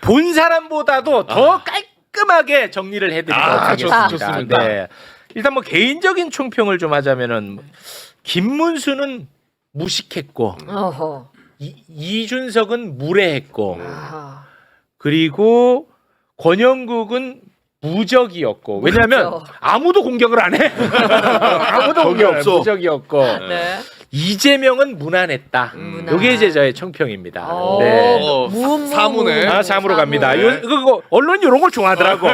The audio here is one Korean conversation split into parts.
본 사람보다도 더 깔끔하게 정리를 해드리도록 하겠습니다. 좋습니다. 네. 일단 뭐 개인적인 총평을 좀 하자면은 김문수는 무식했고 어허. 이준석은 무례했고 아하. 그리고 권영국은 무적이었고 왜냐하면 무적. 아무도 공격을 안 해. 아무도 공격 없어. 무적이었고 네. 이재명은 무난했다. 무난. 이게 이제 저의 청평입니다. 오. 네. 사무네. 아, 잠으로 갑니다. 네. 그거 언론 이런 걸 좋아하더라고.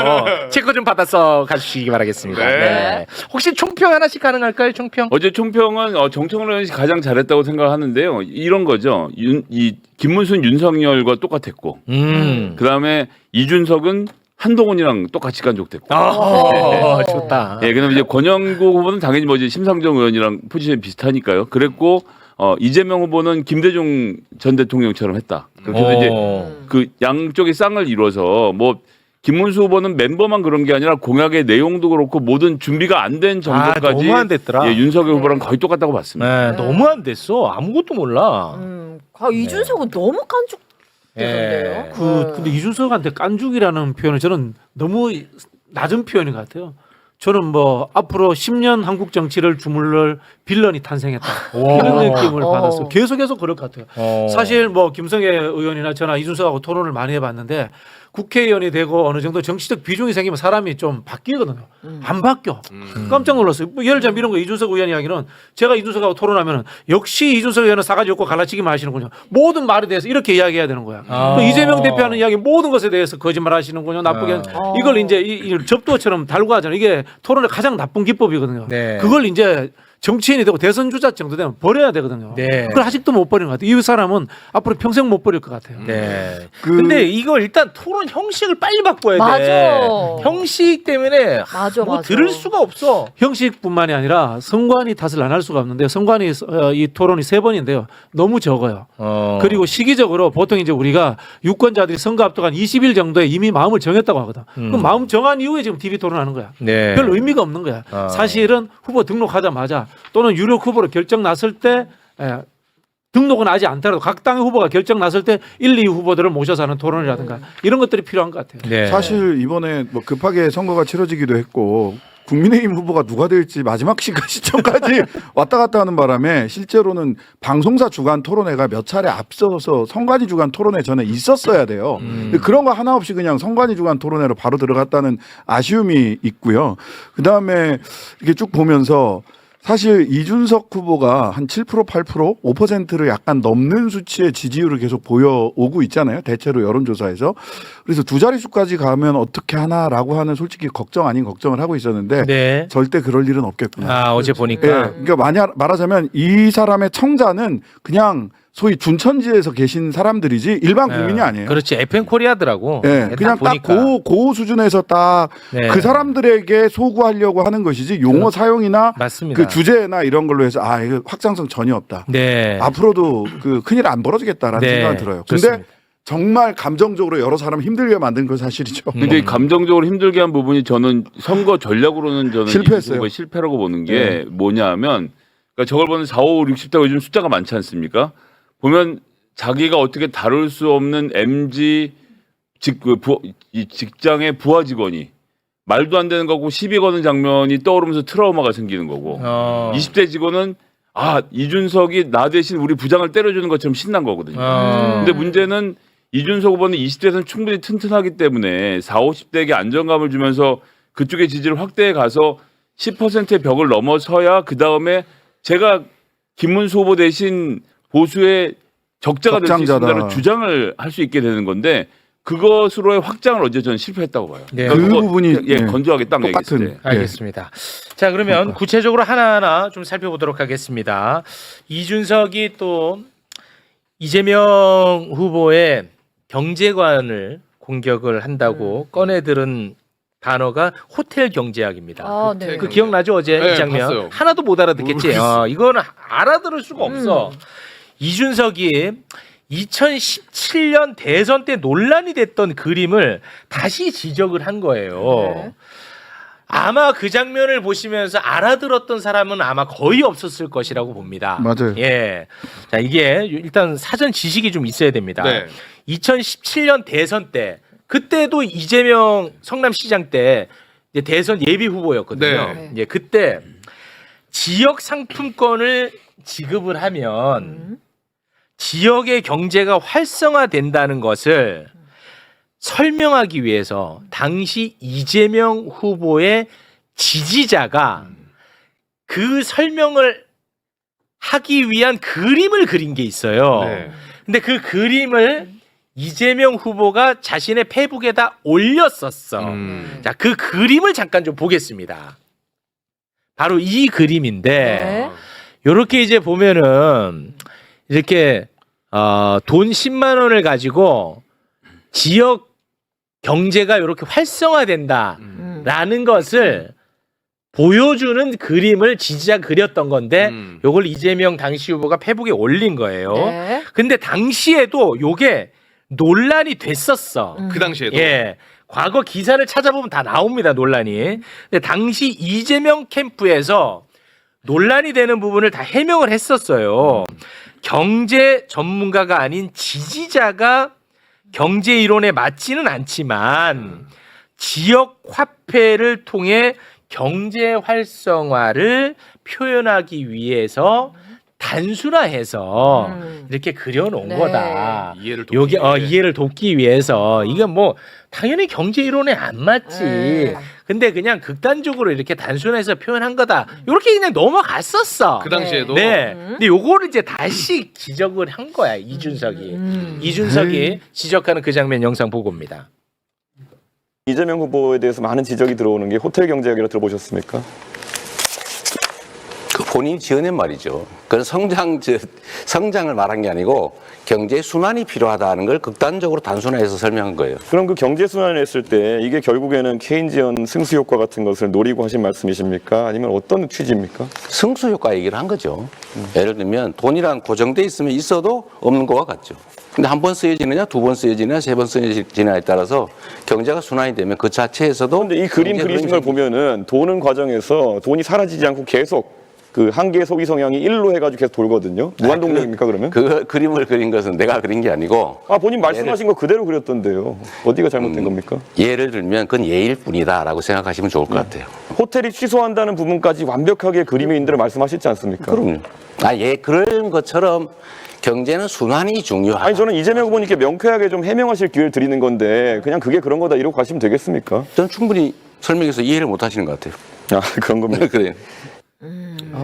체크 좀 받아서 가주시기 바라겠습니다. 네. 네. 혹시 총평 하나씩 가능할까요? 총평? 어제 총평은 정청래 의원이 가장 잘했다고 생각하는데요. 이런 거죠. 이 김문수는 윤석열과 똑같았고, 그다음에 이준석은 한동훈이랑 똑같이 간족됐고. 좋다. 예, 그다음에 이제 권영국 후보는 당연히 뭐지 심상정 의원이랑 포지션이 비슷하니까요. 그랬고 이재명 후보는 김대중 전 대통령처럼 했다. 그래서 이제 그 양쪽의 쌍을 이뤄서 뭐 김문수 후보는 멤버만 그런 게 아니라 공약의 내용도 그렇고 모든 준비가 안 된 정도까지 너무 안 됐더라. 예, 윤석열 후보랑 거의 똑같다고 봤습니다. 네, 너무 안 됐어. 아무것도 몰라. 이준석은 너무 깐죽대던데요. 근데 이준석한테 깐죽이라는 표현은 저는 너무 낮은 표현인 것 같아요. 저는 뭐 앞으로 10년 한국 정치를 주물러 빌런이 탄생했다 이런 느낌을 받았어요. 계속해서 그럴 것 같아요. 사실 뭐 김성애 의원이나 저나 이준석하고 토론을 많이 해봤는데 국회의원이 되고 어느 정도 정치적 비중이 생기면 사람이 좀 바뀌거든요. 안 바뀌어. 깜짝 놀랐어요. 뭐 예를 들자면 이런 거 이준석 의원 이야기는 제가 이준석하고 토론하면 역시 이준석 의원은 싸가지 없고 갈라치기만 하시는군요. 모든 말에 대해서 이렇게 이야기해야 되는 거야. 또 이재명 대표하는 이야기 모든 것에 대해서 거짓말 하시는군요. 나쁘게 이걸 이제 이 접두처럼 달고 하잖아요. 이게 토론의 가장 나쁜 기법이거든요. 네. 그걸 이제 정치인이 되고 대선 주자 정도 되면 버려야 되거든요. 네. 그걸 아직도 못 버리는 것 같아요. 이 사람은 앞으로 평생 못 버릴 것 같아요. 네. 근데 이거 일단 토론 형식을 빨리 바꿔야 돼. 맞아. 형식 때문에 뭐 들을 수가 없어. 형식뿐만이 아니라 선관위 탓을 안 할 수가 없는데 선관위 이 토론이 3번인데요. 너무 적어요. 그리고 시기적으로 보통 이제 우리가 유권자들이 선거 앞두고 한 20일 정도에 이미 마음을 정했다고 하거든. 그럼 마음 정한 이후에 지금 TV 토론하는 거야. 네. 별 의미가 없는 거야. 사실은 후보 등록하자마자 또는 유력 후보로 결정 났을 때 등록은 하지 않더라도 각 당의 후보가 결정 났을 때 1, 2 후보들을 모셔서 하는 토론이라든가 이런 것들이 필요한 것 같아요. 네. 사실 이번에 뭐 급하게 선거가 치러지기도 했고 국민의힘 후보가 누가 될지 마지막 시점까지 왔다 갔다 하는 바람에 실제로는 방송사 주간 토론회가 몇 차례 앞서서 선관위 주간 토론회 전에 있었어야 돼요. 근데 그런 거 하나 없이 그냥 선관위 주간 토론회로 바로 들어갔다는 아쉬움이 있고요. 그다음에 이렇게 쭉 보면서 사실 이준석 후보가 한 7%, 8%, 5%를 약간 넘는 수치의 지지율을 계속 보여오고 있잖아요. 대체로 여론조사에서. 그래서 두 자릿수까지 가면 어떻게 하나라고 하는 솔직히 걱정 아닌 걱정을 하고 있었는데 네. 절대 그럴 일은 없겠구나. 어제 보니까. 예, 그러니까 말하자면 이 사람의 청자는 그냥 소위 준천지에서 계신 사람들이지 일반 국민이 아니에요. 그렇지. FM 코리아더라고. 예, 그냥 딱 고 수준에서 딱 그 사람들에게 소구하려고 하는 것이지 용어 사용이나 맞습니다. 그 주제나 이런 걸로 해서 이거 확장성 전혀 없다. 네. 앞으로도 그 큰일 안 벌어지겠다라는 네, 생각이 들어요. 근데 좋습니다. 정말 감정적으로 여러 사람 힘들게 만든 건 사실이죠. 근데 감정적으로 힘들게 한 부분이 저는 선거 전략으로는 저는 실패했어요. 이준석의 실패라고 보는 게 뭐냐하면 그러니까 저걸 보는 4, 5, 60대가 요즘 숫자가 많지 않습니까? 보면 자기가 어떻게 다룰 수 없는 MZ 이 직장의 부하 직원이 말도 안 되는 거고 시비 거는 장면이 떠오르면서 트라우마가 생기는 거고 20대 직원은 이준석이 나 대신 우리 부장을 때려주는 것처럼 신난 거거든요. 근데 문제는 이준석 후보는 20대에서는 충분히 튼튼하기 때문에 4, 50대에게 안정감을 주면서 그쪽의 지지를 확대해 가서 10%의 벽을 넘어서야 그다음에 제가 김문수 후보 대신 보수의 적자가 될 수 있다는 주장을 할 수 있게 되는 건데 그것으로의 확장을 어제 저는 실패했다고 봐요. 네. 그 부분이 건조하게 딱 똑같은. 얘기했을 때. 알겠습니다. 자, 그러면 구체적으로 하나하나 좀 살펴보도록 하겠습니다. 이준석이 또 이재명 후보의 경제관을 공격을 한다고 꺼내들은 단어가 호텔 경제학입니다. 네. 그 기억나죠? 어제 네, 이 장면. 봤어요. 하나도 못 알아듣겠지. 이거는 알아들을 수가 없어. 이준석이 2017년 대선 때 논란이 됐던 그림을 다시 지적을 한 거예요. 네. 아마 그 장면을 보시면서 알아들었던 사람은 아마 거의 없었을 것이라고 봅니다. 맞아요. 예. 자, 이게 일단 사전 지식이 좀 있어야 됩니다. 네. 2017년 대선 때 그때도 이재명 성남시장 때 이제 대선 예비 후보였거든요. 네. 예, 그때 지역 상품권을 지급을 하면 지역의 경제가 활성화된다는 것을 설명하기 위해서 당시 이재명 후보의 지지자가 그 설명을 하기 위한 그림을 그린 게 있어요. 네. 근데 그 그림을 이재명 후보가 자신의 페이북에다 올렸었어. 자, 그 그림을 잠깐 좀 보겠습니다. 바로 이 그림인데 네. 요렇게 이제 보면은 이렇게 돈 10만 원을 가지고 지역 경제가 이렇게 활성화된다라는 것을 보여주는 그림을 지지자가 그렸던 건데 요걸 이재명 당시 후보가 페북에 올린 거예요. 네. 근데 당시에도 요게 논란이 됐었어. 그 당시에도 예. 과거 기사를 찾아보면 다 나옵니다, 논란이. 근데 당시 이재명 캠프에서 논란이 되는 부분을 다 해명을 했었어요. 경제 전문가가 아닌 지지자가 경제 이론에 맞지는 않지만 지역 화폐를 통해 경제 활성화를 표현하기 위해서 단순화해서 이렇게 그려놓은 네. 거다. 이해를 돕기 여기 위해. 이해를 돕기 위해서 이건 뭐 당연히 경제 이론에 안 맞지. 네. 근데 그냥 극단적으로 이렇게 단순해서 표현한 거다. 이렇게 그냥 넘어갔었어. 그 당시에도 네. 근데 요거를 이제 다시 지적을 한 거야, 이준석이. 이준석이 지적하는 그 장면 영상 보고입니다. 이재명 후보에 대해서 많은 지적이 들어오는 게 호텔 경제 얘기를 들어보셨습니까? 그 본인이 지어낸 말이죠. 그건 성장을 말한 게 아니고 경제 순환이 필요하다는 걸 극단적으로 단순화해서 설명한 거예요. 그럼 그 경제 순환을 했을 때 이게 결국에는 케인지언 승수 효과 같은 것을 노리고 하신 말씀이십니까? 아니면 어떤 취지입니까? 승수 효과 얘기를 한 거죠. 예를 들면 돈이란 고정돼 있으면 있어도 없는 거와 같죠. 근데 한 번 쓰여지느냐, 두 번 쓰여지느냐, 세 번 쓰여지느냐에 따라서 경제가 순환이 되면 그 자체에서도. 그런데 이 그림 그리신 걸 보면은 도는 과정에서 돈이 사라지지 않고 계속 그 한계 소비 성향이 1로 해가지고 계속 돌거든요. 무한 동력입니까 그러면? 그 그림을 그린 것은 내가 그린 게 아니고. 아 본인 말씀하신 거 그대로 그렸던데요. 어디가 잘못된 겁니까? 예를 들면 그건 예일 뿐이다라고 생각하시면 좋을 것 같아요. 호텔이 취소한다는 부분까지 완벽하게 그림의 인들을 말씀하시지 않습니까? 그럼요. 그런 것처럼 경제는 순환이 중요하다. 아니 저는 이재명 후보님께 명쾌하게 좀 해명하실 기회를 드리는 건데 그냥 그게 그런 거다 이러고 가시면 되겠습니까? 저는 충분히 설명해서 이해를 못 하시는 것 같아요. 아 그런 겁니다. 그래요.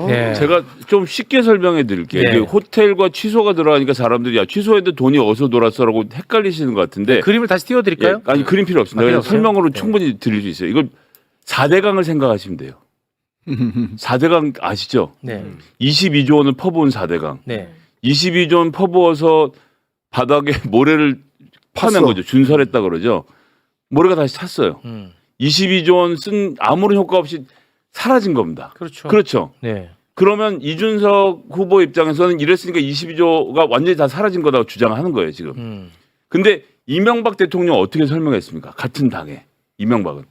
네. 제가 좀 쉽게 설명해 드릴게요. 네. 그 호텔과 취소가 들어가니까 사람들이 야 취소했는데 돈이 어디서 돌았어라고 헷갈리시는 것 같은데 그림을 다시 띄워드릴까요? 예, 아니 그림 필요 없습니다. 필요 그냥 없어요? 설명으로 네. 충분히 드릴 수 있어요. 이걸 4대강을 생각하시면 돼요. 4대강 아시죠? 네. 22조 원을 퍼부은 4대강. 네. 22조 원 퍼부어서 바닥에 모래를 파낸 팠어. 거죠. 준설했다 그러죠. 모래가 다시 찼어요. 22조 원 쓴 아무런 효과 없이 사라진 겁니다. 그렇죠. 그렇죠. 네. 그러면 이준석 후보 입장에서는 이랬으니까 22조가 완전히 다 사라진 거라고 주장하는 거예요, 지금. 근데 이명박 대통령 어떻게 설명했습니까? 같은 당에 이명박은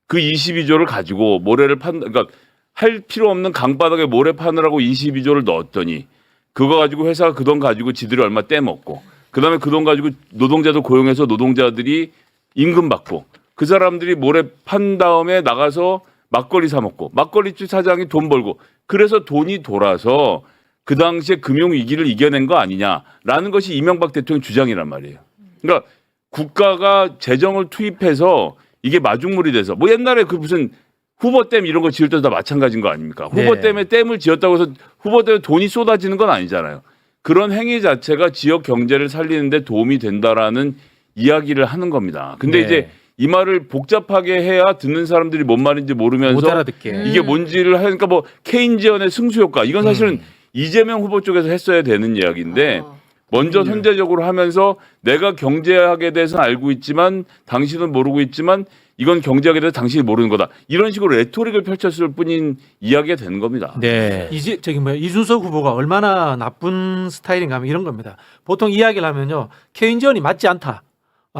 그 22조를 가지고 모래를 그러니까 할 필요 없는 강바닥에 모래 파느라고 22조를 넣었더니 그거 가지고 회사가 그 돈 가지고 지들이 얼마 떼먹고 그다음에 그 돈 가지고 노동자들 고용해서 노동자들이 임금 받고 그 사람들이 모래 판 다음에 나가서 막걸리 사 먹고 막걸리집 사장이 돈 벌고 그래서 돈이 돌아서 그 당시에 금융위기를 이겨낸 거 아니냐라는 것이 이명박 대통령 주장이란 말이에요. 그러니까 국가가 재정을 투입해서 이게 마중물이 돼서 뭐 옛날에 그 무슨 후보댐 이런 거 지을 때도 다 마찬가지인 거 아닙니까? 네. 후보댐에 댐을 지었다고 해서 후보댐에 돈이 쏟아지는 건 아니잖아요. 그런 행위 자체가 지역 경제를 살리는 데 도움이 된다라는 이야기를 하는 겁니다. 근데 네. 이제 이 말을 복잡하게 해야 듣는 사람들이 뭔 말인지 모르면서 못 알아듣게. 이게 뭔지를 하니까 뭐 케인지언의 승수 효과 이건 사실은 이재명 후보 쪽에서 했어야 되는 이야기인데 먼저 선제적으로 하면서 내가 경제학에 대해서는 알고 있지만 당신은 모르고 있지만 이건 경제학에 대해서 당신이 모르는 거다. 이런 식으로 레토릭을 펼쳤을 뿐인 이야기가 되는 겁니다. 네. 이준석 후보가 얼마나 나쁜 스타일인가 하면 이런 겁니다. 보통 이야기를 하면요. 케인지언이 맞지 않다.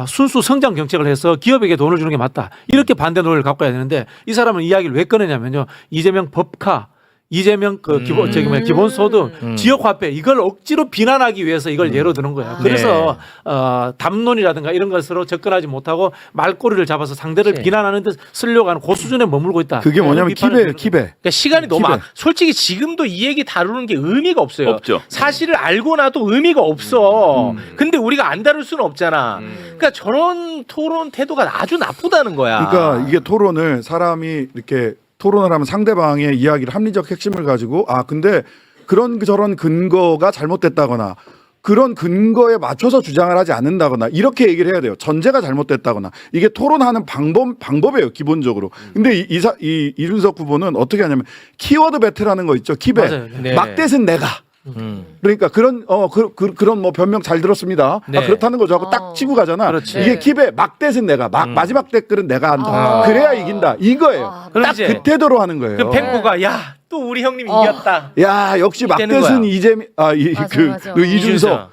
순수 성장 정책을 해서 기업에게 돈을 주는 게 맞다. 이렇게 반대 논리를 갖고 해야 되는데 이 사람은 이야기를 왜 꺼내냐면요. 이재명 법카 이재명 그 기본소득 지역 화폐 이걸 억지로 비난하기 위해서 이걸 예로 드는 거예요. 그래서 담론이라든가 이런 것으로 접근하지 못하고 말꼬리를 잡아서 상대를 비난하는 데 쓰려고 하는 그 수준에 머물고 있다. 그게 뭐냐면 비판을 키베. 그러니까 시간이 너무 기대. 솔직히 지금도 이 얘기 다루는 게 의미가 없어요. 없죠. 사실을 알고 나도 의미가 없어. 근데 우리가 안 다룰 수는 없잖아. 그러니까 저런 토론 태도가 아주 나쁘다는 거야. 그러니까 이게 토론을 사람이 이렇게 토론을 하면 상대방의 이야기를 합리적 핵심을 가지고 근데 그런 저런 근거가 잘못됐다거나 그런 근거에 맞춰서 주장을 하지 않는다거나 이렇게 얘기를 해야 돼요. 전제가 잘못됐다거나 이게 토론하는 방법이에요 기본적으로. 근데 이준석 후보는 어떻게 하냐면 키워드 배틀하는 거 있죠. 키배 맞아요. 네. 막대는 내가. 그러니까 그런 그런 뭐 변명 잘 들었습니다. 네. 그렇다는 거죠 하고 딱 치고 가잖아. 그렇지. 이게 킵에 막대는 내가 마지막 댓글은 내가 한다. 그래야 이긴다. 이거예요. 그럼 딱 이제 그 태도로 하는 거예요. 그 팬코가 야 또 우리 형님 이겼다. 야 역시 되는 막대는 거야. 이재명 맞아. 이준석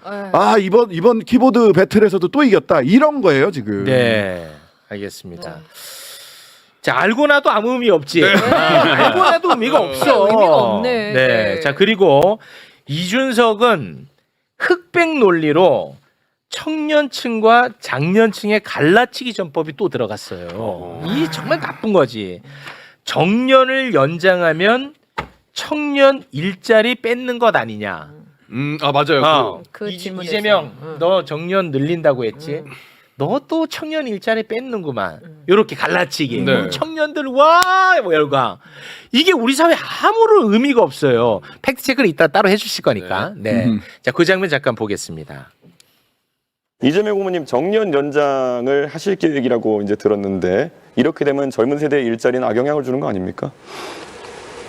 이번 키보드 배틀에서도 또 이겼다 이런 거예요 지금. 네, 알겠습니다. 자, 알고 나도 아무 의미 없지. 알고 나도 의미가 없어. 의미가 없네. 네. 자, 그리고 이준석은 흑백 논리로 청년층과 장년층의 갈라치기 전법이 또 들어갔어요. 이 정말 나쁜 거지. 정년을 연장하면 청년 일자리 뺏는 것 아니냐. 맞아요. 그 질문에서. 이재명, 너 정년 늘린다고 했지. 너도 청년 일자리 뺏는구만. 요렇게 갈라치기. 네. 청년들 뭐 열광. 이게 우리 사회에 아무런 의미가 없어요. 팩트 체크를 이따 따로 해주실 거니까. 네. 자, 그 장면 잠깐 보겠습니다. 이재명 후보님 정년 연장을 하실 계획이라고 이제 들었는데 이렇게 되면 젊은 세대의 일자리는 악영향을 주는 거 아닙니까?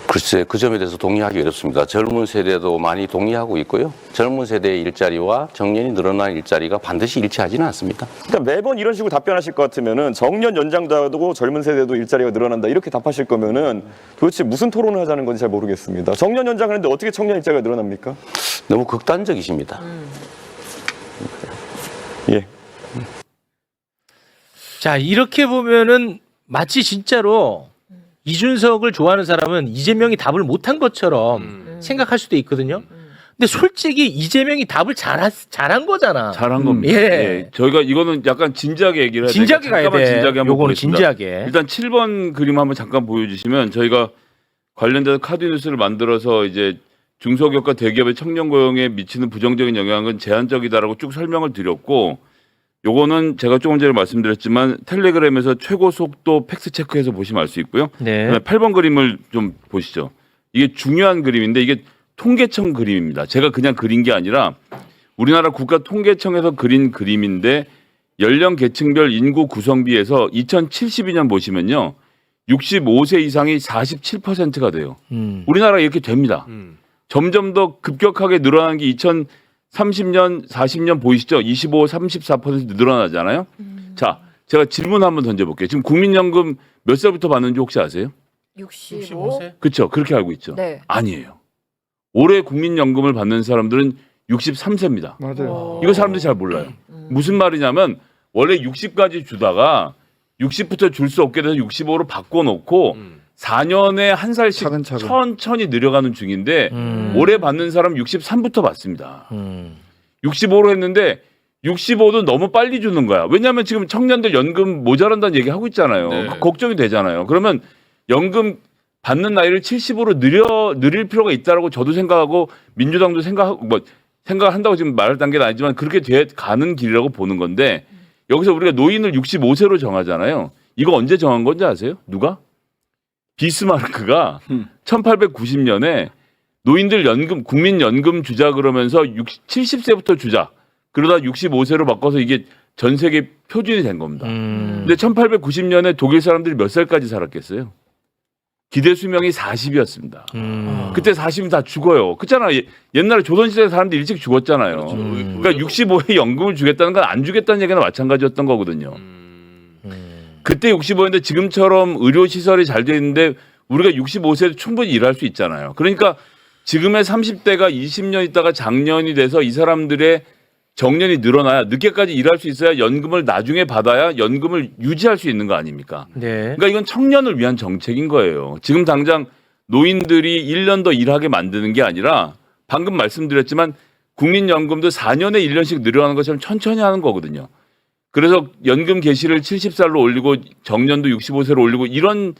글쎄 그 점에 대해서 동의하기 어렵습니다. 젊은 세대도 많이 동의하고 있고요. 젊은 세대의 일자리와 정년이 늘어난 일자리가 반드시 일치하지는 않습니다. 그러니까 매번 이런 식으로 답변하실 것 같으면은 정년 연장도 하고 젊은 세대도 일자리가 늘어난다 이렇게 답하실 거면은 도대체 무슨 토론을 하자는 건지 잘 모르겠습니다. 정년 연장을 했는데 어떻게 청년 일자리가 늘어납니까? 너무 극단적이십니다. 예. 자, 이렇게 보면은 마치 진짜로 이준석을 좋아하는 사람은 이재명이 답을 못한 것처럼 생각할 수도 있거든요. 근데 솔직히 이재명이 답을 잘한 거잖아. 잘한 겁니다. 예. 저희가 이거는 약간 진지하게 얘기를 해야 진지하게 가야 잠깐만 돼. 진지하게 한번 요거는 보겠습니다. 진지하게. 일단 7번 그림 한번 잠깐 보여주시면 저희가 관련돼서 카드 뉴스를 만들어서 이제 중소기업과 대기업의 청년 고용에 미치는 부정적인 영향은 제한적이다라고 쭉 설명을 드렸고 요거는 제가 조금 전에 말씀드렸지만 텔레그램에서 최고 속도 팩스 체크해서 보시면 알 수 있고요. 네. 그다음에 8번 그림을 좀 보시죠. 이게 중요한 그림인데 이게 통계청 그림입니다. 제가 그냥 그린 게 아니라 우리나라 국가통계청에서 그린 그림인데 연령 계층별 인구 구성비에서 2072년 보시면요. 65세 이상이 47%가 돼요. 우리나라 이렇게 됩니다. 점점 더 급격하게 늘어나는 게 2030년, 40년 보이시죠? 25, 34% 늘어나잖아요. 자, 제가 질문 한번 던져볼게요. 지금 국민연금 몇 살부터 받는지 혹시 아세요? 65. 그렇죠. 그렇게 알고 있죠. 네. 아니에요. 올해 국민연금을 받는 사람들은 63세입니다. 맞아요. 이거 사람들이 잘 몰라요. 무슨 말이냐면 원래 60까지 주다가 60부터 줄 수 없게 돼서 65로 바꿔놓고 4년에 한 살씩 차근차근. 천천히 늘어가는 중인데 올해 받는 사람 63부터 받습니다. 65로 했는데 65도 너무 빨리 주는 거야. 왜냐하면 지금 청년들 연금 모자란다는 얘기 하고 있잖아요. 네. 걱정이 되잖아요. 그러면 연금 받는 나이를 70으로 늘릴 필요가 있다라고 저도 생각하고 민주당도 생각한다고 지금 말할 단계는 아니지만 그렇게 가는 길이라고 보는 건데 여기서 우리가 노인을 65세로 정하잖아요. 이거 언제 정한 건지 아세요? 누가? 비스마르크가 1890년에 노인들 연금, 국민연금 주자 그러면서 70세부터 주자. 그러다 65세로 바꿔서 이게 전 세계 표준이 된 겁니다. 근데 1890년에 독일 사람들이 몇 살까지 살았겠어요? 기대 수명이 40이었습니다. 그때 40이면 다 죽어요. 그렇잖아. 옛날에 조선시대 사람들이 일찍 죽었잖아요. 그러니까 65에 연금을 주겠다는 건 안 주겠다는 얘기나 마찬가지였던 거거든요. 그때 65인데 지금처럼 의료시설이 잘 돼 있는데 우리가 65세도 충분히 일할 수 있잖아요. 그러니까 지금의 30대가 20년 있다가 장년이 돼서 이 사람들의 정년이 늘어나야 늦게까지 일할 수 있어야 연금을 나중에 받아야 연금을 유지할 수 있는 거 아닙니까? 네. 그러니까 이건 청년을 위한 정책인 거예요. 지금 당장 노인들이 1년 더 일하게 만드는 게 아니라 방금 말씀드렸지만 국민연금도 4년에 1년씩 늘어나는 것처럼 천천히 하는 거거든요. 그래서 연금 개시를 70살로 올리고 정년도 65세로 올리고 이런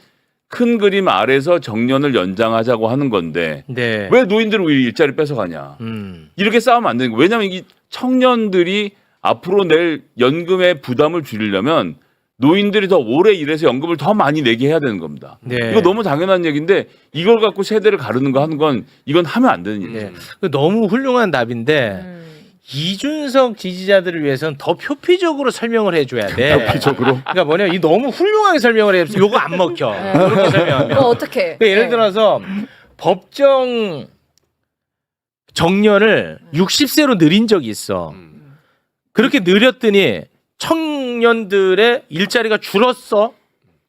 큰 그림 아래서 정년을 연장하자고 하는 건데 네. 왜 노인들은 우리 일자리 뺏어가냐. 이렇게 싸우면 안 되는 거예요. 왜냐하면 이 청년들이 앞으로 낼 연금의 부담을 줄이려면 노인들이 더 오래 일해서 연금을 더 많이 내게 해야 되는 겁니다. 네. 이거 너무 당연한 얘기인데 이걸 갖고 세대를 가르는 거 하는 건 이건 하면 안 되는 일이죠. 네. 너무 훌륭한 답인데 이준석 지지자들을 위해서는 더 표피적으로 설명을 해줘야 돼. 표피적으로? 그러니까 뭐냐, 이 너무 훌륭하게 설명을 해서 요거 안 먹혀. 그렇게 설명하면. 어떻게? 그러니까 예를 들어서 법정 정년을 60세로 늘린 적이 있어. 그렇게 늘렸더니 청년들의 일자리가 줄었어?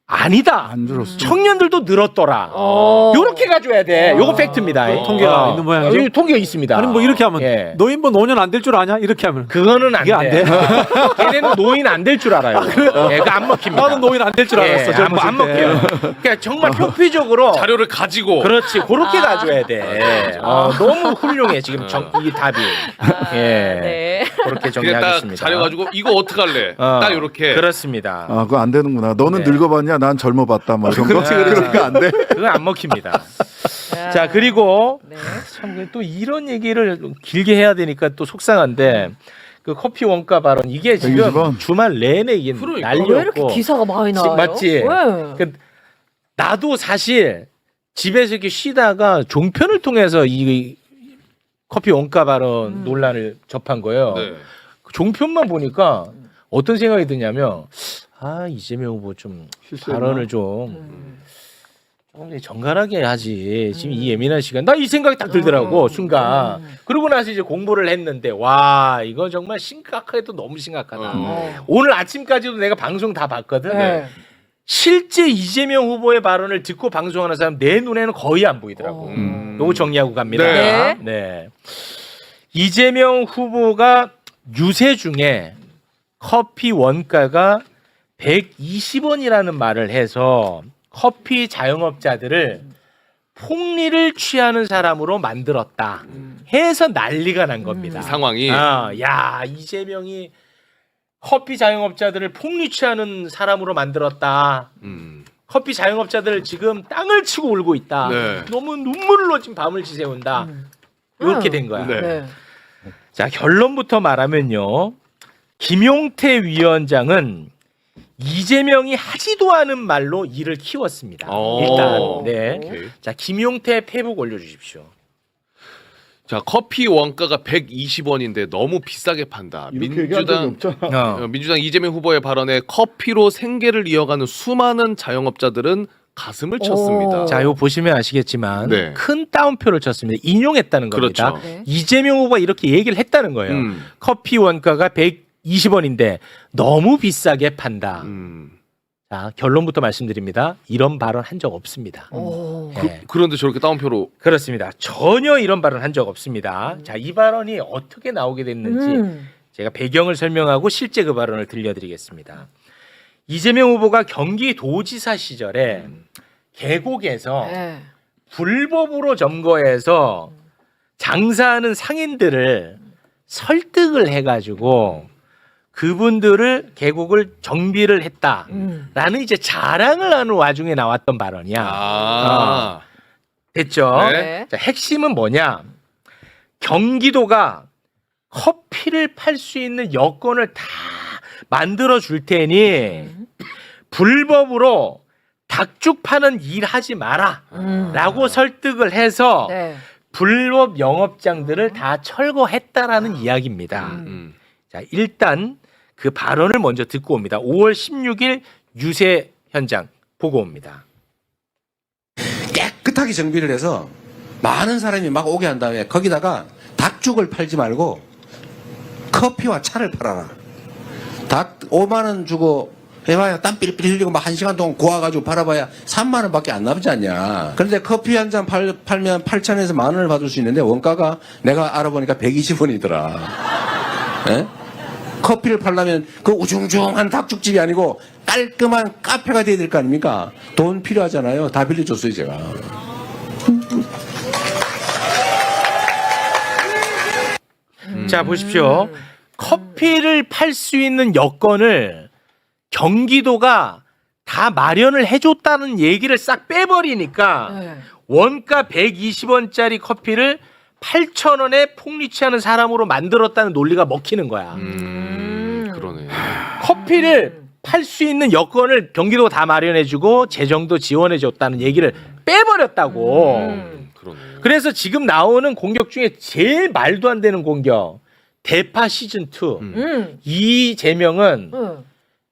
아니다. 안 줄었어. 청년들도 늘었더라. 요렇게 가져야 돼. 요거 팩트입니다. 통계가 있는 모양이죠? 여기 통계가 있습니다. 아니 뭐 이렇게 하면 예. 노인분 5년 안 될 줄 아냐? 이렇게 하면 그거는 안 이게 안 돼. 돼? 걔네는 노인 안 될 줄 알아요. 예, 그거 안 먹힙니다. 나는 노인 안 될 줄 알았어. 예, 젊었을 안 때. 먹혀요. 그러니까 정말 표피적으로 자료를 가지고 그렇지, 그렇게 가져야 돼. 너무 훌륭해 지금 이 답이. 예, 네. 그렇게 그냥 딱 정리하겠습니다. 자료 가지고 이거 어떡할래? 딱 이렇게 그렇습니다. 아, 그거 안 되는구나. 너는 네. 늙어봤냐? 난 젊어봤다. 뭐 이런 거. 그렇지. 그러니까 안 돼. 그건 안 먹힙니다. 자, 그리고 네. 참 또 이런 얘기를 길게 해야 되니까 또 속상한데 그 커피 원가 발언 이게 지금 120원? 주말 내내 이게 그러니까. 난리였고. 왜 이렇게 기사가 많이 나와요? 맞지? 왜? 그 나도 사실 집에서 이렇게 쉬다가 종편을 통해서 이 커피 원가 발언 논란을 접한 거예요. 네. 그 종편만 보니까 어떤 생각이 드냐면 아, 이재명 후보 좀 발언을 좀 조금 정갈하게 하지. 지금 이 예민한 시간. 나 이 생각이 딱 들더라고 순간. 그러고 나서 이제 공부를 했는데 와, 이거 정말 심각해도 너무 심각하다. 오늘 아침까지도 내가 방송 다 봤거든. 네. 실제 이재명 후보의 발언을 듣고 방송하는 사람 내 눈에는 거의 안 보이더라고. 요거 정리하고 갑니다. 네. 네. 이재명 후보가 유세 중에 커피 원가가 120원이라는 말을 해서 커피 자영업자들을 폭리를 취하는 사람으로 만들었다 해서 난리가 난 겁니다. 상황이 야, 이재명이 커피 자영업자들을 폭리 취하는 사람으로 만들었다. 커피 자영업자들 지금 땅을 치고 울고 있다. 네. 너무 눈물로 지금 밤을 지새운다. 이렇게 된 거야. 네. 네. 자, 결론부터 말하면요. 김용태 위원장은 이재명이 하지도 않은 말로 일을 키웠습니다. 일단 네. 오케이. 자, 김용태 페북 올려주십시오. 자, 커피 원가가 120원인데 너무 비싸게 판다. 이렇게 얘기한 적이 없잖아. 민주당 이재명 후보의 발언에 커피로 생계를 이어가는 수많은 자영업자들은 가슴을 쳤습니다. 자, 이거 보시면 아시겠지만 네. 큰 따옴표를 쳤습니다. 인용했다는 겁니다. 그렇죠. 네. 이재명 후보가 이렇게 얘기를 했다는 거예요. 커피 원가가 120원인데 너무 비싸게 판다. 자, 결론부터 말씀드립니다. 이런 발언 한 적 없습니다. 네. 그런데 저렇게 따옴표로 그렇습니다. 전혀 이런 발언 한 적 없습니다. 자, 이 발언이 어떻게 나오게 됐는지 제가 배경을 설명하고 실제 그 발언을 들려드리겠습니다. 이재명 후보가 경기도지사 시절에 계곡에서 네. 불법으로 점거해서 장사하는 상인들을 설득을 해가지고 그분들을 계곡을 정비를 했다라는 이제 자랑을 하는 와중에 나왔던 발언이야. 됐죠? 네. 자, 핵심은 뭐냐? 경기도가 커피를 팔 수 있는 여건을 다 만들어 줄 테니 불법으로 닭죽 파는 일 하지 마라 라고 설득을 해서 네. 불법 영업장들을 다 철거했다라는 이야기입니다. 자, 일단 그 발언을 먼저 듣고 옵니다. 5월 16일 유세 현장 보고 옵니다. 깨끗하게 정비를 해서 많은 사람이 막 오게 한 다음에 거기다가 닭죽을 팔지 말고 커피와 차를 팔아라. 닭 5만 원 주고 해봐야 땀 삘삘 흘리고 막 1시간 동안 고와가지고 팔아봐야 3만 원밖에 안 남지 않냐. 그런데 커피 한 잔 팔면 8천에서 1만 원을 받을 수 있는데 원가가 내가 알아보니까 120원이더라. 예? 커피를 팔려면 그 우중중한 닭죽집이 아니고 깔끔한 카페가 돼야 될 거 아닙니까? 돈 필요하잖아요. 다 빌려줬어요 제가. 자, 보십시오. 커피를 팔 수 있는 여건을 경기도가 다 마련을 해줬다는 얘기를 싹 빼버리니까 네. 원가 120원짜리 커피를 8,000원에 폭리취하는 사람으로 만들었다는 논리가 먹히는 거야. 그러네. 커피를 팔 수 있는 여건을 경기도가 다 마련해주고 재정도 지원해줬다는 얘기를 빼버렸다고. 그러네. 그래서 지금 나오는 공격 중에 제일 말도 안 되는 공격, 대파 시즌 2. 이재명은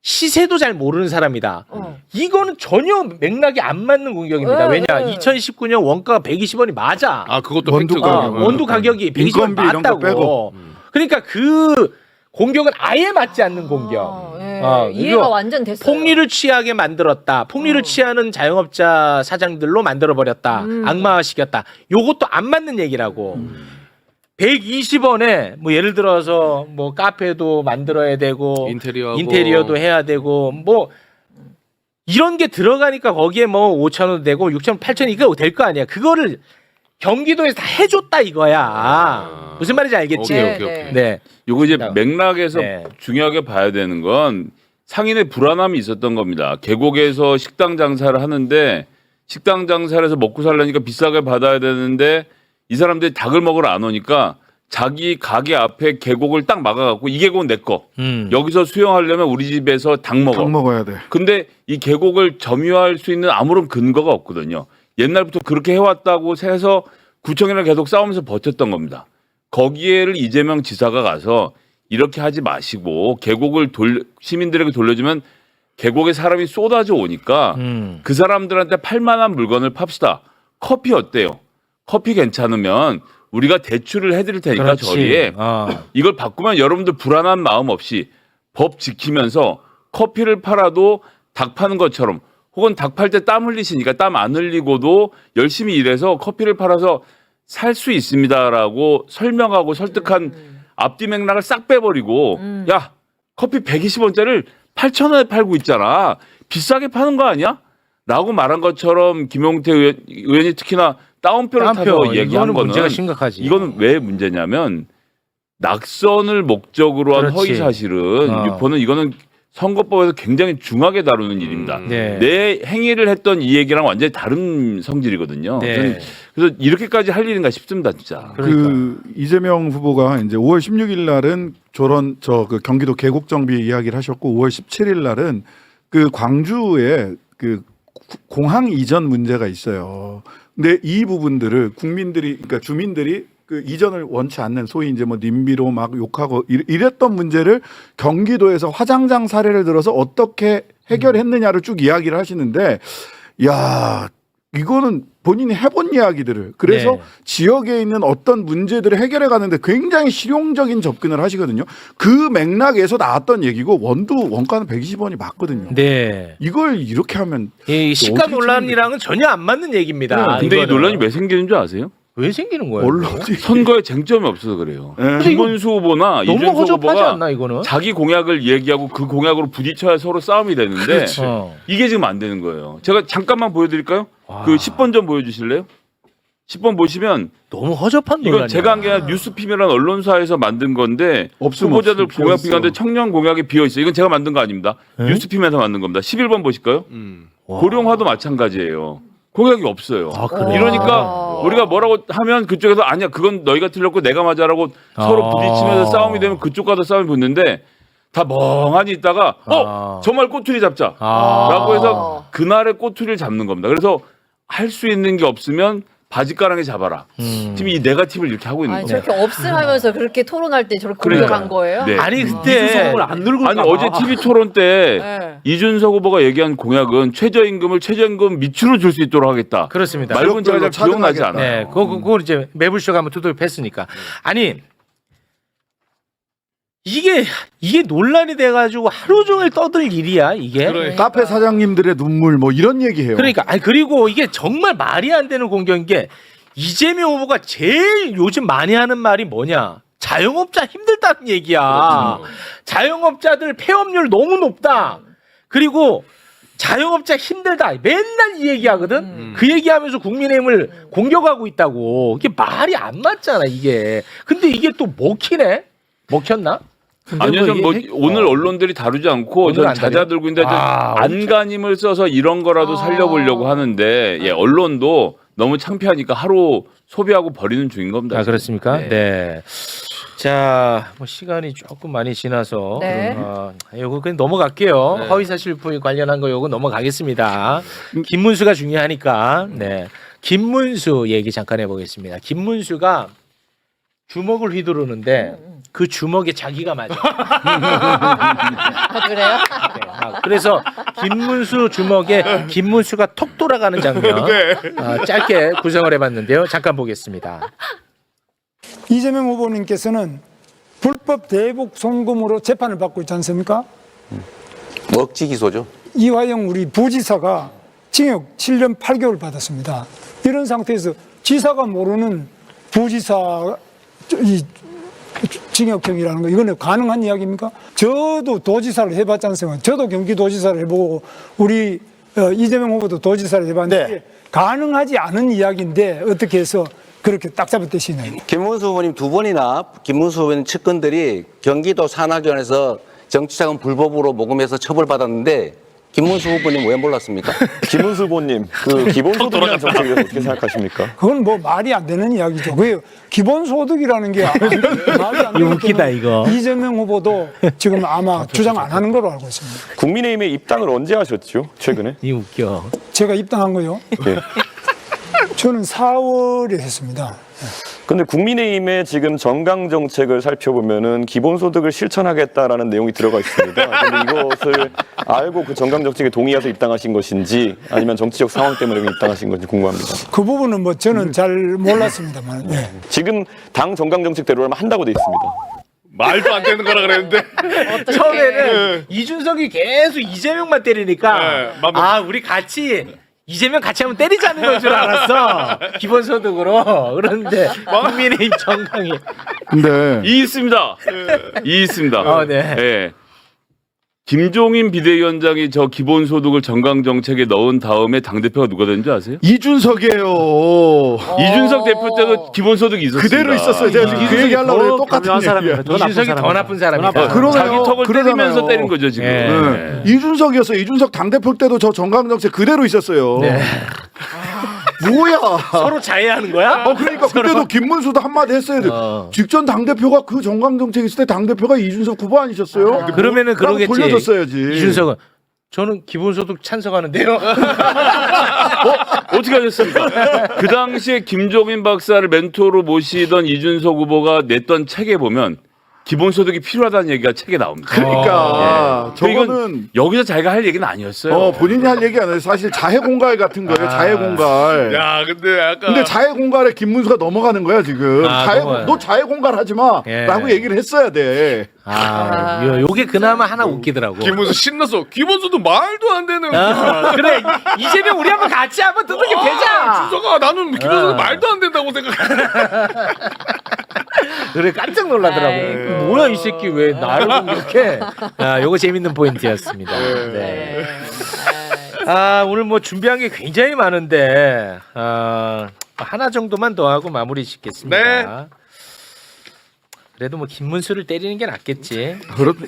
시세도 잘 모르는 사람이다. 이거는 전혀 맥락이 안 맞는 공격입니다. 왜냐? 2019년 원가가 120원이 맞아. 아, 그것도 원두 팩트가. 가격. 원두 가격이 120원 인건비 이런 거 맞다고. 빼고. 그러니까 그 공격은 아예 맞지 않는 공격. 이해가 이거 완전 됐어요. 폭리를 취하게 만들었다. 폭리를 취하는 자영업자 사장들로 만들어버렸다. 악마화시켰다. 요것도 안 맞는 얘기라고. 120원에 뭐 예를 들어서 뭐 카페도 만들어야 되고 인테리어하고. 인테리어도 해야 되고 뭐 이런 게 들어가니까 거기에 뭐 5,000원 되고 6,000원, 8,000원 이거 될 거 아니야. 그거를 경기도에서 다 해줬다 이거야. 무슨 말인지 알겠지? 오케이. 네. 요거 이제 맥락에서 네. 중요하게 봐야 되는 건 상인의 불안함이 있었던 겁니다. 계곡에서 식당 장사를 하는데 식당 장사를 해서 먹고 살려니까 비싸게 받아야 되는데 이 사람들이 닭을 먹으러 안 오니까 자기 가게 앞에 계곡을 딱 막아갖고 이 계곡은 내 거. 여기서 수영하려면 우리 집에서 닭 먹어. 닭 먹어야 돼. 근데 이 계곡을 점유할 수 있는 아무런 근거가 없거든요. 옛날부터 그렇게 해왔다고 해서 구청이랑 계속 싸우면서 버텼던 겁니다. 거기에를 이재명 지사가 가서 이렇게 하지 마시고 계곡을 시민들에게 돌려주면 계곡에 사람이 쏟아져 오니까 그 사람들한테 팔만한 물건을 팝시다. 커피 어때요? 커피 괜찮으면 우리가 대출을 해드릴 테니까 그렇지. 저리에 이걸 바꾸면 여러분들 불안한 마음 없이 법 지키면서 커피를 팔아도 닭 파는 것처럼 혹은 닭 팔 때 땀 흘리시니까 땀 안 흘리고도 열심히 일해서 커피를 팔아서 살 수 있습니다라고 설명하고 설득한 앞뒤 맥락을 싹 빼버리고 야 커피 120원짜리를 8,000원에 팔고 있잖아. 비싸게 파는 거 아니야? 라고 말한 것처럼 김용태 의원이 특히나 따옴표를 타서 얘기한 이거는 거는 문제가 심각하지. 이거는 왜 문제냐면 낙선을 목적으로 한 그렇지. 허위 사실은 유포는 이거는 선거법에서 굉장히 중하게 다루는 일입니다. 네. 내 행위를 했던 이 얘기랑 완전히 다른 성질이거든요. 네. 저는 그래서 이렇게까지 할 일인가 싶습니다, 진짜. 그 이재명 후보가 이제 5월 16일 날은 그 경기도 계곡 정비 이야기를 하셨고 5월 17일 날은 그 광주에 그 공항 이전 문제가 있어요. 근데 이 부분들을 그러니까 주민들이 그 이전을 원치 않는 소위 이제 뭐 님비로 막 욕하고 이랬던 문제를 경기도에서 화장장 사례를 들어서 어떻게 해결했느냐를 쭉 이야기를 하시는데 야 이거는 본인이 해본 이야기들을 그래서 네. 지역에 있는 어떤 문제들을 해결해 가는데 굉장히 실용적인 접근을 하시거든요. 그 맥락에서 나왔던 얘기고 원가는 120원이 맞거든요. 네. 이걸 이렇게 하면 이 시가 어떻게 논란이랑은 전혀 안 맞는 얘기입니다. 근데 이 이거는. 논란이 왜 생기는 줄 아세요? 왜 생기는 거예요? 언론이 선거에 쟁점이 없어서 그래요. 네. 김문수 후보나 너무 이준석 허접하지 후보가 않나 이거는? 자기 공약을 얘기하고 그 공약으로 부딪혀야 서로 싸움이 되는데 어. 이게 지금 안 되는 거예요. 제가 잠깐만 보여드릴까요? 그 10번 좀 보여주실래요? 10번 보시면 너무 허접한 논란이야. 이건 제가 한 게 아니라 뉴스피미라는 언론사에서 만든 건데 없으면 후보자들 없음, 공약 비었어. 비가는데 청년 공약이 비어 있어요. 이건 제가 만든 거 아닙니다. 뉴스피미에서 만든 겁니다. 11번 보실까요? 고령화도 마찬가지예요. 공약이 없어요. 아, 그래요? 이러니까 우리가 뭐라고 하면 그쪽에서 아니야 그건 너희가 틀렸고 내가 맞아라고 서로 부딪히면서 싸움이 되면 그쪽 가서 싸움이 붙는데 다 멍하니 있다가 정말 꼬투리 잡자 라고 해서 그날의 꼬투리를 잡는 겁니다. 그래서 할 수 있는 게 없으면 바지가랑에 잡아라. 지금 이 네거티브를 이렇게 하고 있는 아니 거예요. 저렇게 없음하면서 그렇게 토론할 때 저렇게 그러니까. 공격한 거예요? 네. 아니 이준석 그때 후보를 안 늘고 아니 어제 TV 토론 때 네. 이준석 후보가 얘기한 공약은 최저임금 밑으로 줄 수 있도록 하겠다. 그렇습니다. 말은 제가 잘 기억나지 차등하겠다. 않아요. 네, 그걸 이제 매불쇼가 한번 두들겨 팼으니까. 아니 이게 논란이 돼가지고 하루 종일 떠들 일이야 이게. 그래. 카페 사장님들의 눈물 뭐 이런 얘기해요. 그러니까 아니 그리고 이게 정말 말이 안 되는 공격인 게 이재명 후보가 제일 요즘 많이 하는 말이 뭐냐? 자영업자 힘들다는 얘기야. 자영업자들 폐업률 너무 높다. 그리고 자영업자 힘들다. 맨날 이 얘기하거든. 그 얘기하면서 국민의힘을 공격하고 있다고. 이게 말이 안 맞잖아 이게. 근데 이게 또 먹히네. 먹혔나? 아니요, 전 뭐 이게 오늘 언론들이 다루지 않고 오늘 전 안 잦아 들고 있는데 아, 안간힘을 써서 이런 거라도 살려보려고 하는데 예, 언론도 너무 창피하니까 하루 소비하고 버리는 중인 겁니다. 아 그렇습니까? 네. 네. 자, 뭐 시간이 조금 많이 지나서 네. 요거 그냥 넘어갈게요. 네. 허위사실유포에 관련한 거 요거 넘어가겠습니다. 김문수가 중요하니까. 네. 김문수 얘기 잠깐 해보겠습니다. 김문수가 주먹을 휘두르는데 그 주먹에 자기가 맞아. 아, 그래요? 네, 그래서 김문수 주먹에 김문수가 톡 돌아가는 장면 짧게 구성을 해봤는데요. 잠깐 보겠습니다. 이재명 후보님께서는 불법 대북 송금으로 재판을 받고 있지 않습니까? 억지 기소죠. 이화영 우리 부지사가 징역 7년 8개월 받았습니다. 이런 상태에서 지사가 모르는 부지사 이 징역형이라는 거 이거는 가능한 이야기입니까? 저도 도지사를 해봤지 않습니까? 저도 경기도지사를 해보고 우리 이재명 후보도 도지사를 해봤는데 가능하지 않은 이야기인데 어떻게 해서 그렇게 딱 잡아떼시나요? 김문수 후보님 두 번이나 김문수 후보님 측근들이 경기도 산하견에서 정치자금 불법으로 모금해서 처벌받았는데 김문수 후보님 왜 몰랐습니까? 김문수 후보님, 그 기본소득이라는 정책에 대해서 어떻게 생각하십니까? 그건 뭐 말이 안 되는 이야기죠. 그 기본소득이라는 게 말이 안 되는 웃기다, 이거. 이재명 후보도 지금 아마 주장 안 하는 걸로 알고 있습니다. 국민의힘에 입당을 언제 하셨죠? 최근에? 이 웃겨. 제가 입당한 거요? 네. 저는 4월에 했습니다. 근데 국민의힘의 지금 정강 정책을 살펴보면은 기본소득을 실천하겠다라는 내용이 들어가 있습니다. 근데 이것을 알고 그 정강 정책에 동의해서 입당하신 것인지 아니면 정치적 상황 때문에 입당하신 건지 궁금합니다. 그 부분은 뭐 저는 잘 몰랐습니다만. 네. 지금 당 정강 정책대로라면 한다고 돼 있습니다. 말도 안 되는 거라 그랬는데. 처음에는 이준석이 계속 이재명만 때리니까 네, 우리 같이 이재명 같이 하면 때리자는 건 줄 알았어. 기본소득으로. 그런데 국민의힘 정강이. 근데 이 있습니다. 이 있습니다. 네. 예. 김종인 비대위원장이 저 기본소득을 정강정책에 넣은 다음에 당대표가 누가 됐는지 아세요? 이준석이에요. 이준석 대표 때도 기본소득이 있었습니다. 그대로 있었어요. 제가 지금 그 얘기 하려고 그래요. 똑같은 강요한 얘기예요. 사람이에요. 더 나쁜 이준석이 더 사람이다. 나쁜 사람이다. 더 나쁜 그러네요. 자기 턱을 때리면서 그러잖아요. 때린 거죠 지금. 네. 이준석이었어요. 이준석 당대표 때도 저 정강정책 그대로 있었어요. 네. 뭐야? 서로 자해하는 거야? 그러니까 그때도 김문수도 한마디 했어야 돼. 직전 당대표가 그 정강정책 있을 때 당대표가 이준석 후보 아니셨어요? 그러면은 그러겠지. 돌려줬어야지. 이준석은 저는 기본소득 찬성하는데요. 어떻게 하셨습니까? 그 당시에 김종인 박사를 멘토로 모시던 이준석 후보가 냈던 책에 보면 기본소득이 필요하다는 얘기가 책에 나옵니다. 그러니까 예. 이건 저거는 여기서 자기가 할 얘기는 아니었어요. 본인이 할 얘기 아니에요. 사실 자해공갈 같은 거예요. 자해공갈. 야, 근데 약간. 근데 자해공갈에 김문수가 넘어가는 거야 지금. 넘어가요. 너 자해공갈 하지 마. 예. 라고 얘기를 했어야 돼. 요게 그나마 하나 웃기더라고. 김문수 신나서 기본소득 말도 안 되는. 그래 이재명 우리 한번 같이 한번 두들겨 패자. 준석아, 나는 기본소득 말도 안 된다고 생각해. 그래 깜짝 놀라더라고. 뭐야 이 새끼 왜 나를 공격해? 요거 재밌는 포인트였습니다. 네. 오늘 뭐 준비한 게 굉장히 많은데 하나 정도만 더 하고 마무리 짓겠습니다. 네. 그래도 뭐 김문수를 때리는 게 낫겠지.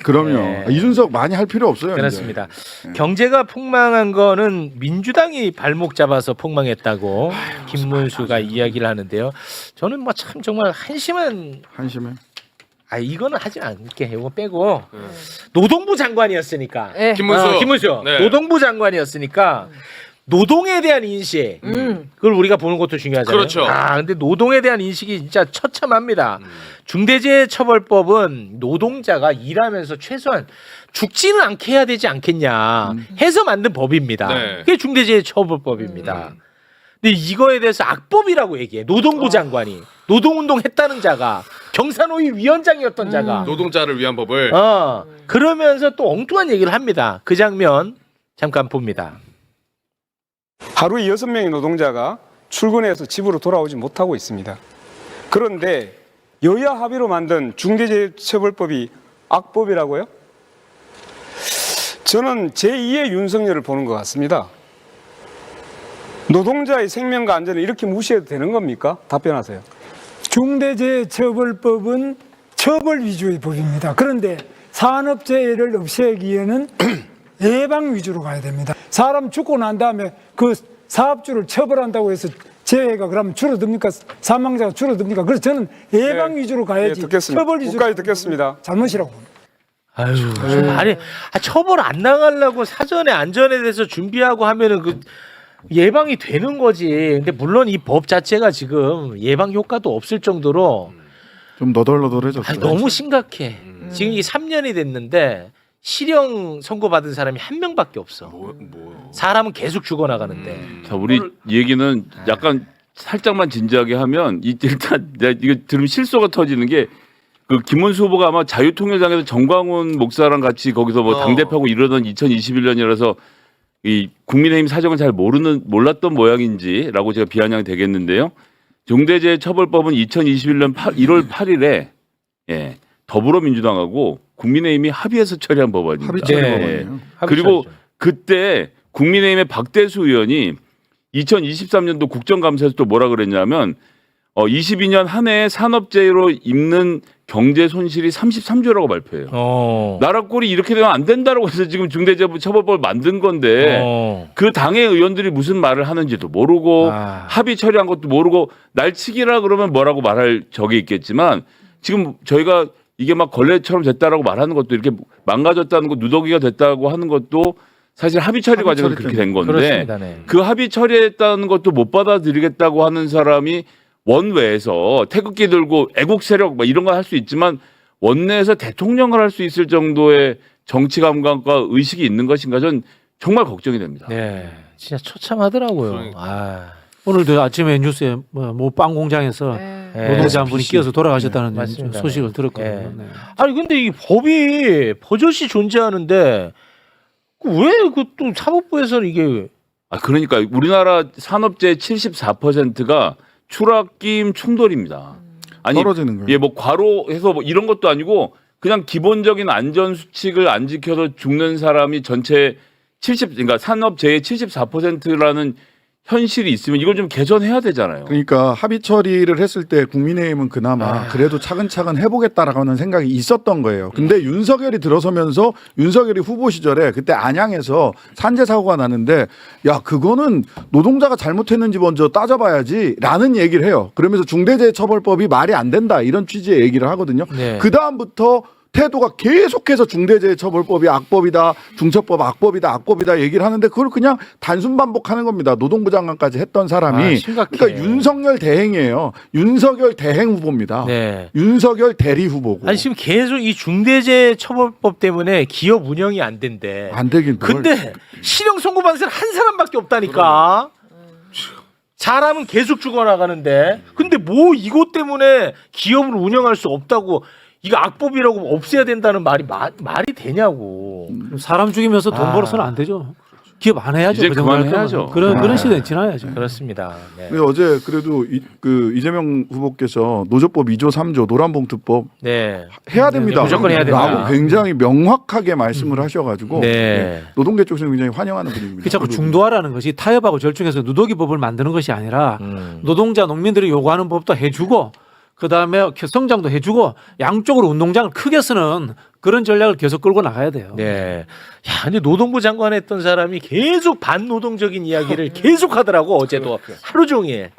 그럼요. 네. 이준석 많이 할 필요 없어요. 그렇습니다. 경제가 폭망한 거는 민주당이 발목 잡아서 폭망했다고 김문수가 이야기를 하는데요. 저는 뭐 참 정말 한심해. 이거는 하지 않게 이거 빼고 노동부 장관이었으니까. 네. 김문수. 네. 노동부 장관이었으니까 노동에 대한 인식 그걸 우리가 보는 것도 중요하잖아요. 그렇죠. 근데 노동에 대한 인식이 진짜 처참합니다. 중대재해처벌법은 노동자가 일하면서 최소한 죽지는 않게 해야 되지 않겠냐 해서 만든 법입니다. 네. 그게 중대재해처벌법입니다. 근데 이거에 대해서 악법이라고 얘기해. 노동부 장관이 노동운동 했다는 자가 경사노위 위원장이었던 자가 노동자를 위한 법을. 그러면서 또 엉뚱한 얘기를 합니다. 그 장면 잠깐 봅니다. 하루에 6명의 노동자가 출근해서 집으로 돌아오지 못하고 있습니다. 그런데 여야 합의로 만든 중대재해처벌법이 악법이라고요? 저는 제2의 윤석열을 보는 것 같습니다. 노동자의 생명과 안전을 이렇게 무시해도 되는 겁니까? 답변하세요. 중대재해처벌법은 처벌 위주의 법입니다. 그런데 산업재해를 없애기에는 예방 위주로 가야 됩니다. 사람 죽고 난 다음에 그 사업주를 처벌한다고 해서 재해가 그러면 줄어듭니까? 사망자가 줄어듭니까? 그래서 저는 예방 네. 위주로 가야지 듣겠습니다. 처벌 위주로 끝까지 듣겠습니다. 잘못이라고 봅니다. 아유, 아니 처벌 안 당하려고 사전에 안전에 대해서 준비하고 하면은 그 예방이 되는 거지. 근데 물론 이 법 자체가 지금 예방 효과도 없을 정도로 좀 너덜너덜해졌어요. 아니, 너무 심각해. 지금 이 3년이 됐는데 실형 선고받은 사람이 한 명밖에 없어. 사람은 계속 죽어나가는데. 자, 우리 얘기는 약간 살짝만 진지하게 하면 일단 내가 이거 들으면 실소가 터지는 게 그 김문수 후보가 아마 자유통일당에서 정광훈 목사랑 같이 거기서 뭐 당대표하고 이러던 2021년이라서 이 국민의힘 사정을 잘 몰랐던 모양인지라고 제가 비아냥이 되겠는데요. 중대재해처벌법은 2021년 1월 8일에 예, 더불어민주당하고 국민의힘이 합의해서 처리한 법안입니다. 합의 처리 네. 법안이에요. 그리고 그때 국민의힘의 박대수 의원이 2023년도 국정감사에서 또 뭐라 그랬냐면 22년 한 해에 산업재해로 입는 경제 손실이 33조라고 발표해요. 나라 꼴이 이렇게 되면 안 된다라고 해서 지금 중대재해처벌법을 만든 건데 그 당의 의원들이 무슨 말을 하는지도 모르고 합의 처리한 것도 모르고 날치기라 그러면 뭐라고 말할 적이 있겠지만 지금 저희가 이게 막 걸레처럼 됐다라고 말하는 것도 이렇게 망가졌다는 거 누더기가 됐다고 하는 것도 사실 합의 처리 과정은 그렇게 된 건데 그렇습니다. 네. 그 합의 처리했다는 것도 못 받아들이겠다고 하는 사람이 원외에서 태극기 들고 애국 세력 막 이런 거 할 수 있지만 원내에서 대통령을 할 수 있을 정도의 정치 감각과 의식이 있는 것인가 전 정말 걱정이 됩니다. 네, 진짜 처참하더라고요. 아, 오늘도 아침에 뉴스에 뭐빵 공장에서 네. 노동자 한 분이 끼어서 돌아가셨다는 맞습니다. 소식을 들었거든요. 네. 네. 아니 근데 이 법이 버젓이 존재하는데 왜 그 또 사법부에서는 이게 그러니까 우리나라 산업재해 74%가 추락김 충돌입니다. 아니 떨어지는 거예요. 예, 뭐 과로해서 뭐 이런 것도 아니고 그냥 기본적인 안전 수칙을 안 지켜서 죽는 사람이 전체 그러니까 산업재해 74%라는 현실이 있으면 이걸 좀 개선해야 되잖아요. 그러니까 합의 처리를 했을 때 국민의힘은 그나마 그래도 차근차근 해보겠다라고 하는 생각이 있었던 거예요. 근데 윤석열이 들어서면서 윤석열이 후보 시절에 그때 안양에서 산재 사고가 나는데 야 그거는 노동자가 잘못했는지 먼저 따져봐야지라는 얘기를 해요. 그러면서 중대재해처벌법이 말이 안 된다 이런 취지의 얘기를 하거든요. 네. 그 다음부터 태도가 계속해서 중대재해처벌법이 악법이다, 중처법 악법이다 얘기를 하는데 그걸 그냥 단순 반복하는 겁니다. 노동부 장관까지 했던 사람이. 심각해. 그러니까 윤석열 대행이에요. 윤석열 대행 후보입니다. 네. 윤석열 대리 후보고. 아니 지금 계속 이 중대재해처벌법 때문에 기업 운영이 안 된대. 안 되긴 뭘. 근데 실형 선고받은 사람 한 사람밖에 없다니까. 사람은 계속 죽어나가는데 근데 뭐 이것 때문에 기업을 운영할 수 없다고 이거 악법이라고 없애야 된다는 말이 되냐고. 사람 죽이면서 돈 아. 벌어서는 안 되죠. 기업 안 해야죠. 이제 그 정도 할 그만해야죠. 거면. 그런 시대에 지나야죠. 그렇습니다. 네. 근데 어제 그래도 그 이재명 후보께서 노조법 2조 3조 노란봉투법 네. 해야 됩니다. 무조건 해야 된다. 라고 굉장히 명확하게 말씀을 하셔가지고 네. 네. 노동계 쪽에서는 굉장히 환영하는 분위기입니다. 그 자꾸 중도화라는 것이 타협하고 절충해서 누더기법을 만드는 것이 아니라 음. 노동자 농민들이 요구하는 법도 해주고 그다음에 성장도 해주고 양쪽으로 운동장을 크게 쓰는 그런 전략을 계속 끌고 나가야 돼요. 네. 야, 근데 노동부 장관 했던 사람이 계속 반노동적인 이야기를 계속 하더라고 어제도 하루 종일.